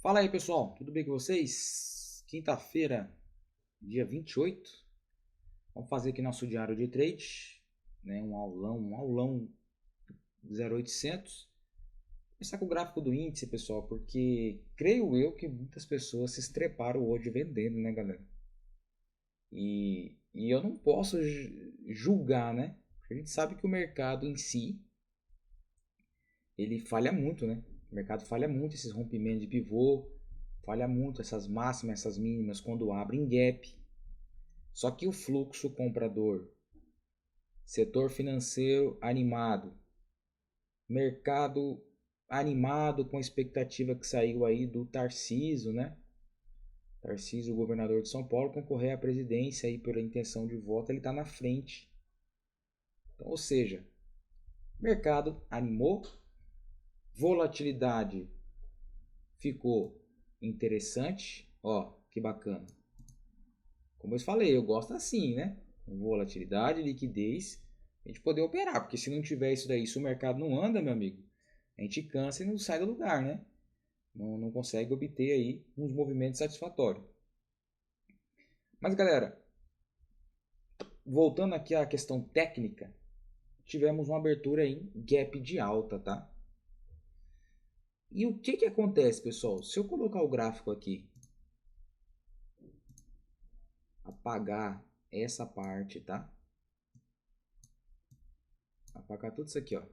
Fala aí, pessoal, tudo bem com vocês? Quinta-feira, dia 28. Vamos fazer aqui nosso diário de trade, né? Um aulão 0800. Começar com o gráfico do índice, pessoal, porque creio eu que muitas pessoas se estreparam hoje vendendo, né, galera? E eu não posso julgar, né? Porque a gente sabe que o mercado em si, ele falha muito, né? O mercado falha muito esses rompimentos de pivô, falha muito essas máximas, essas mínimas quando abrem gap. Só que o fluxo comprador, setor financeiro animado, mercado animado com a expectativa que saiu aí do Tarcísio, né? Tarcísio, o governador de São Paulo, concorrer à presidência aí pela intenção de voto, ele está na frente. Então, ou seja, mercado animou, volatilidade ficou interessante, ó, que bacana. Como eu falei, eu gosto assim, né? Volatilidade, liquidez, a gente poder operar, porque se não tiver isso daí, se o mercado não anda, meu amigo, a gente cansa e não sai do lugar, né? Não consegue obter aí uns movimentos satisfatórios. Mas galera, voltando aqui à questão técnica, tivemos uma abertura em gap de alta, tá? E o que acontece, pessoal? Se eu colocar o gráfico aqui, apagar essa parte, tá? Apagar tudo isso aqui, ó.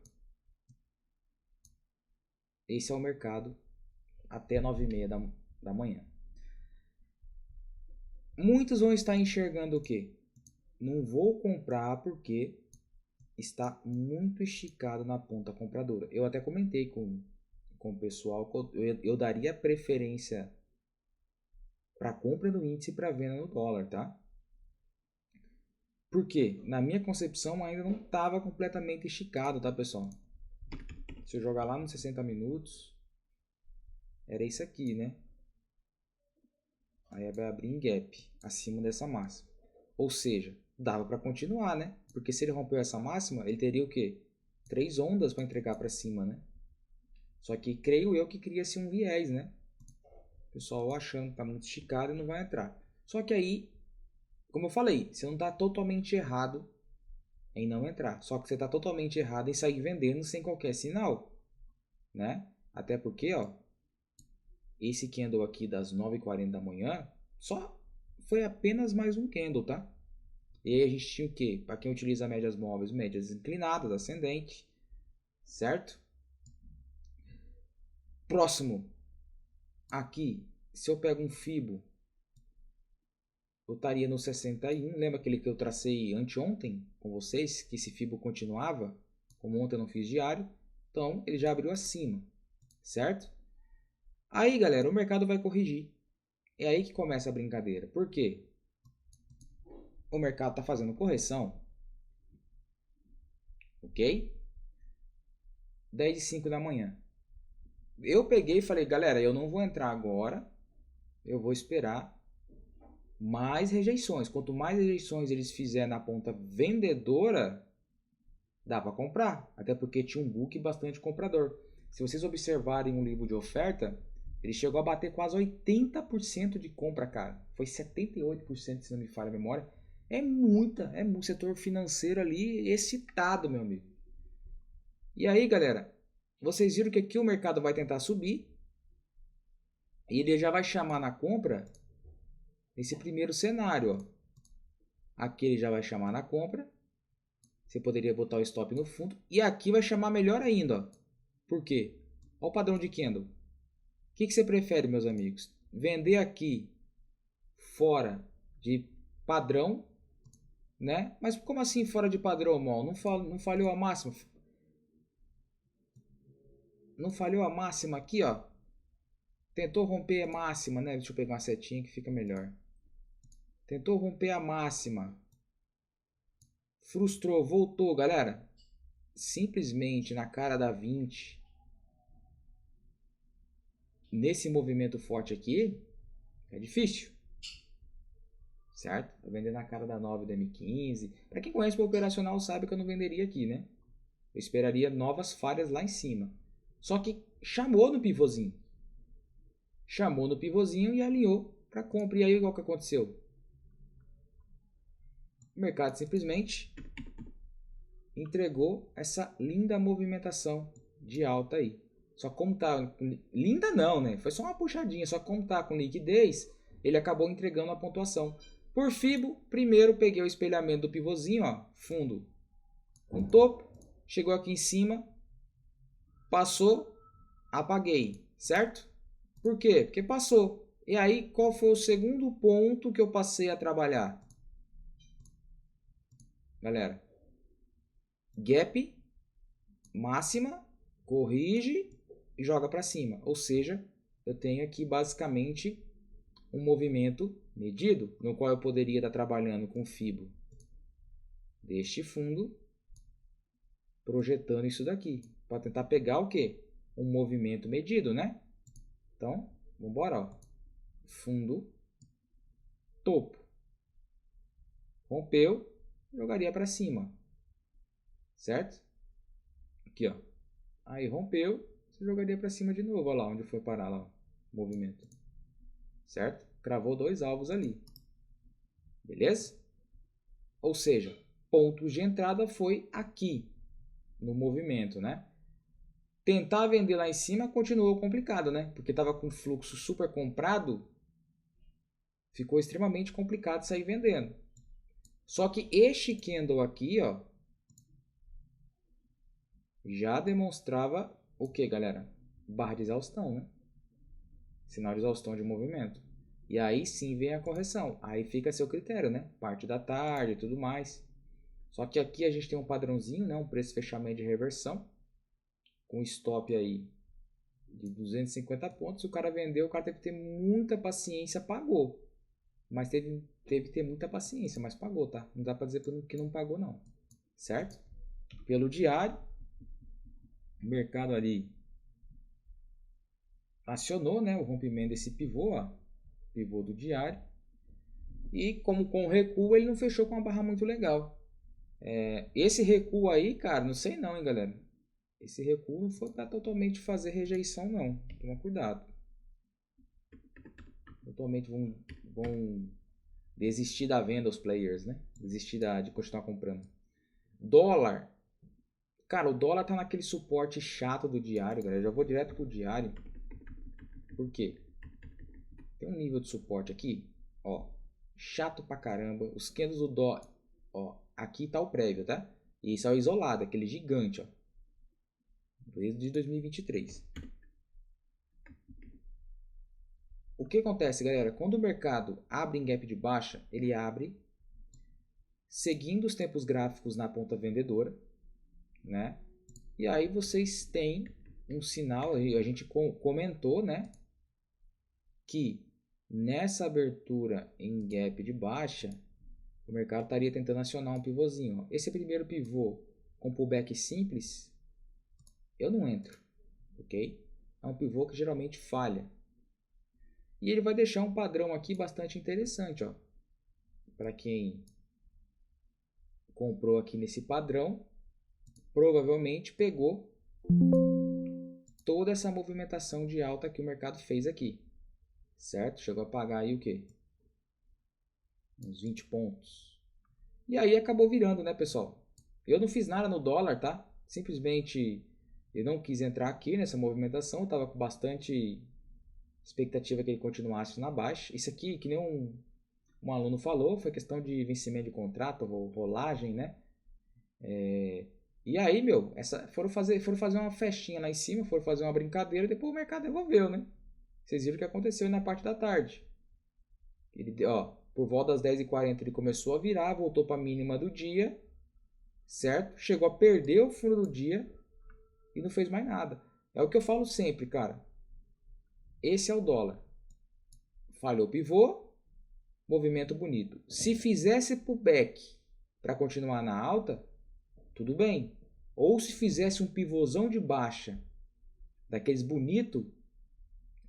Esse é o mercado até 9h30 da manhã. Muitos vão estar enxergando o quê? Não vou comprar porque está muito esticado na ponta compradora. Eu até comentei com o pessoal que eu daria preferência para compra no índice e para venda no dólar, tá? Porque na minha concepção ainda não estava completamente esticado, tá, pessoal? Se eu jogar lá nos 60 minutos, era isso aqui, né? Aí vai abrir em gap acima dessa máxima. Ou seja, dava para continuar, né? Porque se ele rompeu essa máxima, ele teria o quê? 3 ondas para entregar para cima, né? Só que creio eu que cria-se um viés, né? O pessoal achando que tá muito esticado e não vai entrar. Só que aí, como eu falei, você não tá totalmente errado em não entrar. Só que você tá totalmente errado em sair vendendo sem qualquer sinal, né? Até porque, ó, esse candle aqui das 9h40 da manhã só foi apenas mais um candle, tá? E aí a gente tinha o quê? Para quem utiliza médias móveis, médias inclinadas, ascendente, certo? Próximo, aqui, se eu pego um Fibo, eu estaria no 61. Lembra aquele que eu tracei anteontem com vocês? Que esse Fibo continuava, como ontem eu não fiz diário. Então, ele já abriu acima, certo? Aí, galera, o mercado vai corrigir. É aí que começa a brincadeira. Por quê? O mercado está fazendo correção, ok? 10h05 da manhã. Eu peguei e falei, galera, eu não vou entrar agora. Eu vou esperar mais rejeições. Quanto mais rejeições eles fizerem na ponta vendedora, dá para comprar. Até porque tinha um book bastante comprador. Se vocês observarem um livro de oferta, ele chegou a bater quase 80% de compra, cara. Foi 78%, se não me falha a memória. É um setor financeiro ali excitado, meu amigo. E aí, galera, vocês viram que aqui o mercado vai tentar subir e ele já vai chamar na compra esse primeiro cenário, ó. Aqui ele já vai chamar na compra. Você poderia botar o stop no fundo. E aqui vai chamar melhor ainda, ó. Por quê? Olha o padrão de candle. O que você prefere, meus amigos? Vender aqui fora de padrão, né? Mas como assim fora de padrão, mal? Não falhou a máxima? Não falhou a máxima aqui, ó. Tentou romper a máxima, né? Deixa eu pegar uma setinha que fica melhor. Tentou romper a máxima. Frustrou, voltou, galera. Simplesmente na cara da 20. Nesse movimento forte aqui, é difícil. Certo? Eu vender na cara da 9 da M15. Para quem conhece o operacional sabe que eu não venderia aqui, né? Eu esperaria novas falhas lá em cima. Só que chamou no pivôzinho. chamou no pivôzinho e alinhou para compra. E aí, igual que aconteceu? O mercado simplesmente entregou essa linda movimentação de alta aí. Só como tá linda não, né? Foi só uma puxadinha, só como tá com liquidez, ele acabou entregando a pontuação. Por Fibo, primeiro peguei o espelhamento do pivôzinho, ó, fundo com topo, chegou aqui em cima, passou, apaguei, certo? Por quê? Porque passou. E aí, qual foi o segundo ponto que eu passei a trabalhar? Galera, gap, máxima, corrige e joga para cima. Ou seja, eu tenho aqui basicamente um movimento medido, no qual eu poderia estar trabalhando com Fibo deste fundo, projetando isso daqui, para tentar pegar o quê? Um movimento medido, né? Então, vamos embora, ó. Fundo, topo. Rompeu, jogaria para cima. Certo? Aqui, ó. Aí rompeu, você jogaria para cima de novo, olha lá onde foi parar lá o movimento. Certo? Cravou dois alvos ali. Beleza? Ou seja, pontos de entrada foi aqui no movimento, né? Tentar vender lá em cima continuou complicado, né? Porque estava com fluxo super comprado, ficou extremamente complicado sair vendendo. Só que este candle aqui, ó, já demonstrava o que, galera? Barra de exaustão, né? Sinal de exaustão de movimento. E aí sim vem a correção. Aí fica a seu critério, né? Parte da tarde e tudo mais. Só que aqui a gente tem um padrãozinho, né? Um preço fechamento de reversão. Com stop aí de 250 pontos. O cara vendeu, o cara teve que ter muita paciência, pagou. Mas teve que ter muita paciência, mas pagou, tá? Não dá pra dizer que não pagou, não. Certo? Pelo diário, o mercado ali acionou, né, o rompimento desse pivô, ó, pivô do diário. E como com o recuo, ele não fechou com uma barra muito legal. Esse recuo aí, cara, não sei não, hein, galera. Esse recuo não foi para totalmente fazer rejeição, não. Toma cuidado. Totalmente vão desistir da venda os players, né? Desistir de continuar comprando. Dólar. Cara, o dólar tá naquele suporte chato do diário, galera. Eu já vou direto pro diário. Por quê? Tem um nível de suporte aqui, ó. Chato pra caramba. Os candles do dólar, ó. Aqui tá o prévio, tá? E isso é o isolado, aquele gigante, ó. Desde 2023. O que acontece, galera? Quando o mercado abre em gap de baixa, ele abre seguindo os tempos gráficos na ponta vendedora, né? E aí vocês têm um sinal, a gente comentou, né? Que nessa abertura em gap de baixa, o mercado estaria tentando acionar um pivôzinho. Esse primeiro pivô com pullback simples, eu não entro, ok? É um pivô que geralmente falha. E ele vai deixar um padrão aqui bastante interessante, ó. Para quem comprou aqui nesse padrão, provavelmente pegou toda essa movimentação de alta que o mercado fez aqui, certo? Chegou a pagar aí o quê? Uns 20 pontos. E aí acabou virando, né, pessoal? Eu não fiz nada no dólar, tá? Simplesmente eu não quis entrar aqui nessa movimentação, eu tava com bastante expectativa que ele continuasse na baixa. Isso aqui, que nem um aluno falou, foi questão de vencimento de contrato, rolagem, né? E aí, meu, foram fazer uma festinha lá em cima, foram fazer uma brincadeira, depois o mercado devolveu, né? Vocês viram o que aconteceu na parte da tarde. Ele, ó, por volta das 10h40 ele começou a virar, voltou para a mínima do dia, certo? Chegou a perder o fundo do dia e não fez mais nada. É o que eu falo sempre, cara. Esse é o dólar. Falhou o pivô, movimento bonito. Se fizesse pullback para continuar na alta, tudo bem. Ou se fizesse um pivôzão de baixa, daqueles bonito,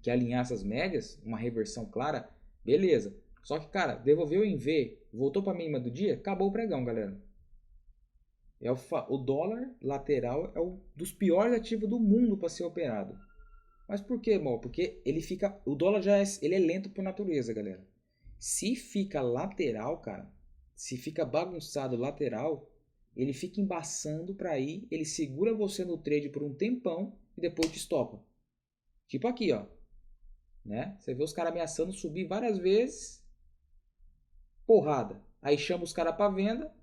que alinhasse as médias, uma reversão clara, beleza. Só que, cara, devolveu em V, voltou para a mínima do dia, acabou o pregão, galera. O dólar lateral é um dos piores ativos do mundo para ser operado. Mas por quê, irmão? Porque ele fica, o dólar já é, ele é lento por natureza, galera. Se fica lateral, cara, se fica bagunçado lateral, ele fica embaçando para ir, ele segura você no trade por um tempão e depois te estopa. Tipo aqui, ó, né? Você vê os caras ameaçando subir várias vezes, porrada. Aí chama os caras para venda,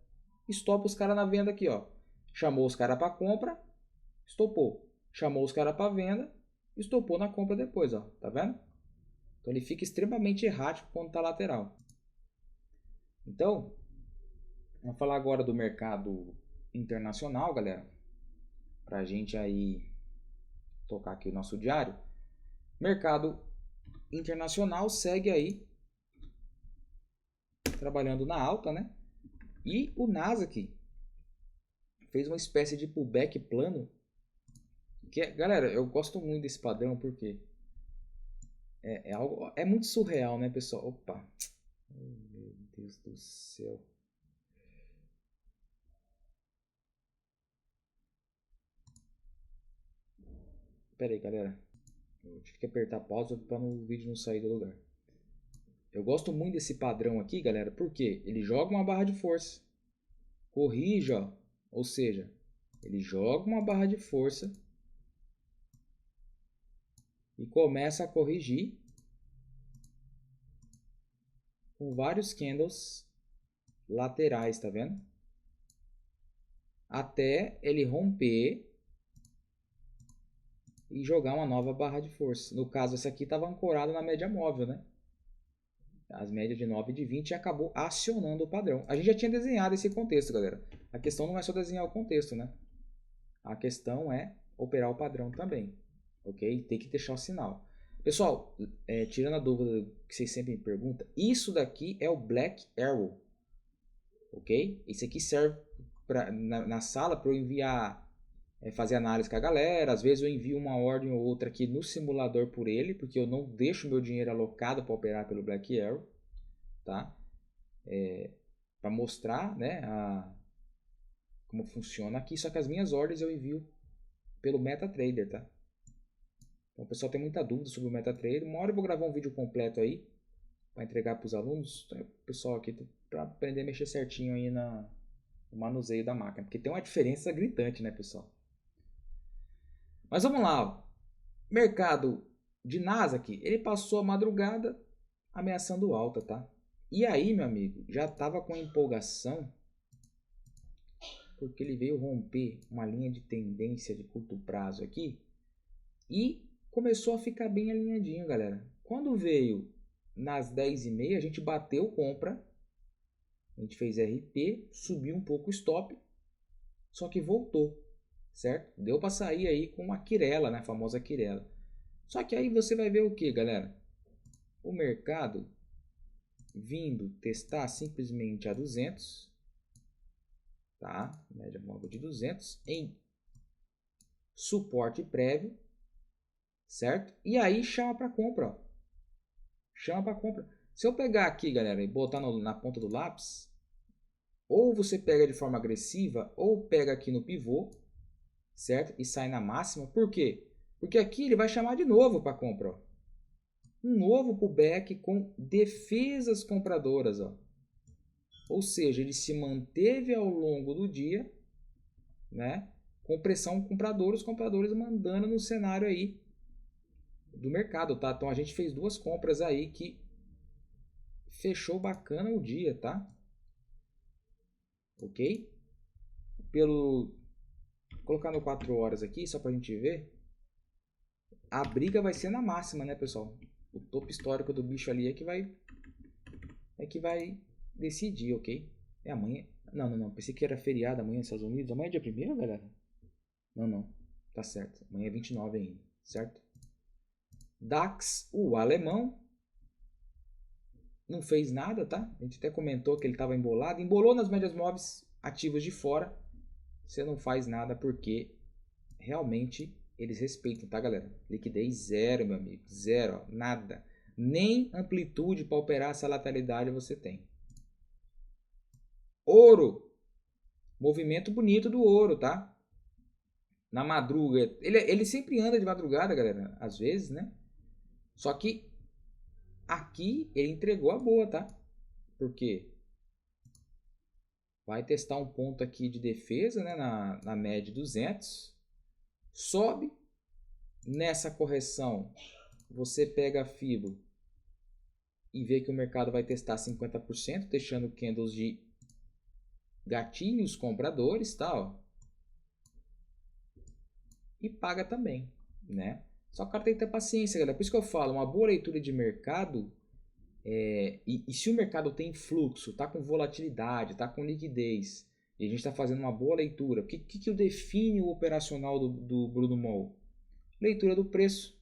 estopa os caras na venda aqui, ó. Chamou os caras para compra, estopou. Chamou os caras para venda, estopou na compra depois, ó. Tá vendo? Então ele fica extremamente errático quando tá lateral. Então, vamos falar agora do mercado internacional, galera. Pra gente aí tocar aqui o nosso diário. Mercado internacional segue aí trabalhando na alta, né? E o Nasdaq fez uma espécie de pullback plano. Que galera, eu gosto muito desse padrão porque algo, é muito surreal, né, pessoal? Opa! Oh, meu Deus do céu. Pera aí, galera. Eu tive que apertar pausa para o vídeo não sair do lugar. Eu gosto muito desse padrão aqui, galera, porque ele joga uma barra de força, corrige, ó, ou seja, ele joga uma barra de força e começa a corrigir com vários candles laterais, tá vendo? Até ele romper e jogar uma nova barra de força. No caso, essa aqui estava ancorada na média móvel, né? As médias de 9 e de 20 e acabou acionando o padrão. A gente já tinha desenhado esse contexto, galera. A questão não é só desenhar o contexto, né? A questão é operar o padrão também, ok? Tem que deixar o sinal. Pessoal, tirando a dúvida que vocês sempre me perguntam, isso daqui é o Black Arrow, ok? Isso aqui serve na sala para eu enviar, fazer análise com a galera. Às vezes eu envio uma ordem ou outra aqui no simulador por ele, porque eu não deixo meu dinheiro alocado para operar pelo Black Arrow, tá? Para mostrar, né, como funciona aqui, só que as minhas ordens eu envio pelo MetaTrader, tá? Então o pessoal tem muita dúvida sobre o MetaTrader. Uma hora eu vou gravar um vídeo completo aí para entregar para os alunos, o pessoal aqui, para aprender a mexer certinho aí no manuseio da máquina, porque tem uma diferença gritante, né, pessoal? Mas vamos lá, ó. Mercado de Nasdaq, ele passou a madrugada ameaçando alta, tá? E aí, meu amigo, já tava com empolgação, porque ele veio romper uma linha de tendência de curto prazo aqui e começou a ficar bem alinhadinho, galera. Quando veio nas 10h30, a gente bateu compra, a gente fez RP, subiu um pouco o stop, só que voltou, certo? Deu para sair aí com uma quirela, né? A famosa quirela. Só que aí você vai ver o que, galera? O mercado vindo testar simplesmente a 200, tá? Média móvel de 200 em suporte prévio, certo? E aí chama para compra, ó. Chama para compra. Se eu pegar aqui, galera, e botar na ponta do lápis, ou você pega de forma agressiva, ou pega aqui no pivô, certo? E sai na máxima. Por quê? Porque aqui ele vai chamar de novo para compra, ó. Um novo pullback com defesas compradoras, ó. Ou seja, ele se manteve ao longo do dia, né? Com pressão compradora, os compradores mandando no cenário aí do mercado, tá? Então a gente fez duas compras aí que fechou bacana o dia, tá? Ok? Colocando 4 horas aqui, só pra gente ver, a briga vai ser na máxima, né, pessoal? O topo histórico do bicho ali é que vai decidir, ok? É amanhã. Não. Pensei que era feriado amanhã nos Estados Unidos. Amanhã é dia 1º, galera? Não. Tá certo. Amanhã é 29 ainda, certo? DAX, o alemão, não fez nada, tá? A gente até comentou que ele estava embolado. Embolou nas médias móveis ativas de fora. Você não faz nada porque realmente eles respeitam, tá, galera? Liquidez zero, meu amigo. Zero, ó, nada. Nem amplitude para operar essa lateralidade você tem. Ouro. Movimento bonito do ouro, tá? na madruga. Ele sempre anda de madrugada, galera, às vezes, né? Só que aqui ele entregou a boa, tá? Porque vai testar um ponto aqui de defesa, né, na média 200. Sobe. Nessa correção, você pega a FIBO e vê que o mercado vai testar 50%, deixando candles de gatilhos compradores, tá? Ó. E paga também, né? Só que o cara tem que ter paciência, galera. Por isso que eu falo, uma boa leitura de mercado, e se o mercado tem fluxo, tá com volatilidade, tá com liquidez, e a gente está fazendo uma boa leitura, o que define o operacional do Bruno Moll? Leitura do preço,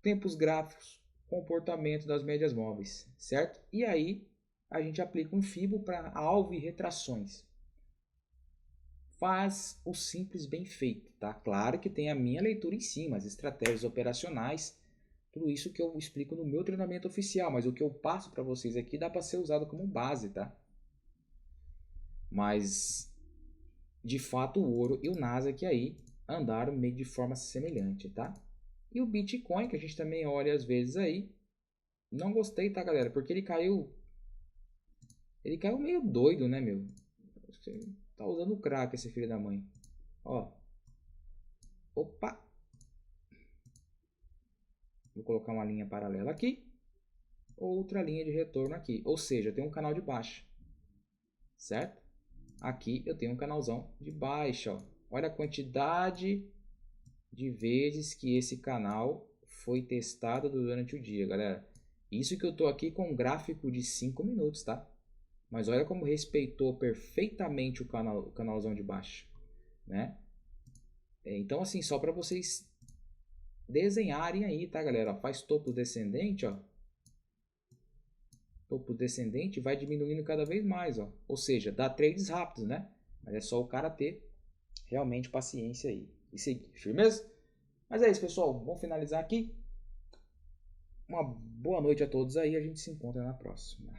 tempos gráficos, comportamento das médias móveis, certo? E aí a gente aplica um FIBO para alvo e retrações. Faz o simples bem feito, tá? Claro que tem a minha leitura em cima, as estratégias operacionais, tudo isso que eu explico no meu treinamento oficial, mas o que eu passo para vocês aqui dá para ser usado como base, tá? Mas de fato o ouro e o Nasdaq aí andaram meio de forma semelhante, tá? E o Bitcoin, que a gente também olha às vezes aí, não gostei, tá, galera? Porque ele caiu meio doido, né, meu? Tá usando crack esse filho da mãe. Ó. Opa. Vou colocar uma linha paralela aqui. Outra linha de retorno aqui. Ou seja, tem um canal de baixa. Certo? Aqui eu tenho um canalzão de baixa, ó. Olha a quantidade de vezes que esse canal foi testado durante o dia, galera. Isso que eu tô aqui com um gráfico de 5 minutos, tá? Mas olha como respeitou perfeitamente o canalzão de baixo, né? Então, assim, só para vocês desenharem aí, tá, galera? Ó, faz topo descendente, ó. Topo descendente vai diminuindo cada vez mais, ó. Ou seja, dá trades rápidos, né? Mas é só o cara ter realmente paciência aí e seguir, firmeza? Mas é isso, pessoal. Vamos finalizar aqui. Uma boa noite a todos aí. A gente se encontra na próxima.